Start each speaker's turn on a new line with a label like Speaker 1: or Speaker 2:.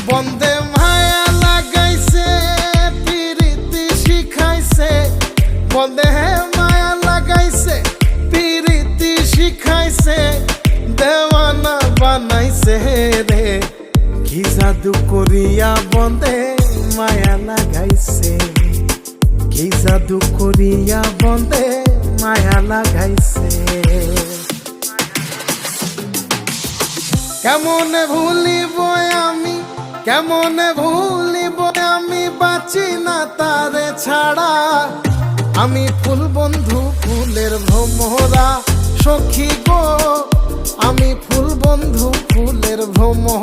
Speaker 1: বন্দে মায়া লাগাইছে পিরিতি শিখাইছে, বন্দে মায়া লাগাইছে পিরিতি শিখাইছে, দেওয়ানা বানাইছে রে। কি জাদু করিয়া বন্দে মায়া লাগাইছে, কি জাদু করিয়া বন্দে মায়া লাগাইছে। কেমনে ভুলিব আমি, কেমনে ভুলিব আমি, বাঁচি না তারে ছাড়া। আমি ফুল বন্ধু ফুলের ভ্রমরা সখী গো, আমি ফুল বন্ধু ফুলের ভ্রমরা।